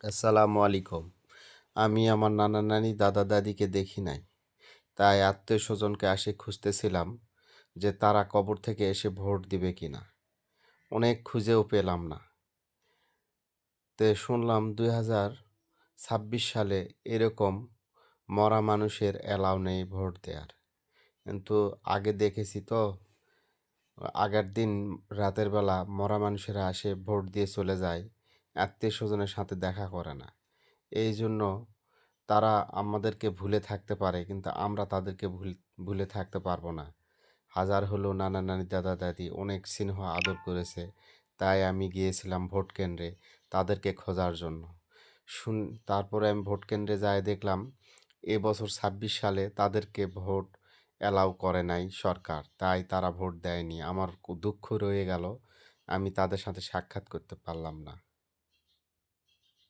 আসসালামু আলাইকুম। আমি আমার নানা নানি দাদা দাদিকে দেখি নাই, তাই আত্মীয় স্বজনকে আসে খুঁজতেছিলাম যে তারা কবর থেকে এসে ভোট দিবে কিনা। অনেক খুঁজেও পেলাম না। শুনলাম 2026 সালে এরকম মরা মানুষের অ্যালাউ নেই ভোট দেওয়ার। কিন্তু আগে দেখেছি তো, আগের দিন রাতের বেলা মরা মানুষেরা আসে ভোট দিয়ে চলে যায়, আত্মীয় স্বজনের সাথে দেখা করে না। এই জন্য তারা আমাদেরকে ভুলে থাকতে পারে, কিন্তু আমরা তাদেরকে ভুলে থাকতে পারবো না। হাজার হলেও নানা নানি দাদা দাদি অনেক স্নেহ আদর করেছে, তাই আমি গিয়েছিলাম ভোট কেন্দ্রে তাদেরকে খোঁজার জন্য। শুন তারপরে আমি ভোট কেন্দ্রে যাই, দেখলাম এবছর 26 সালে তাদেরকে ভোট অ্যালাউ করে নাই সরকার, তাই তারা ভোট দেয়নি। আমার দুঃখ রয়ে গেল, আমি তাদের সাথে সাক্ষাৎ করতে পারলাম না।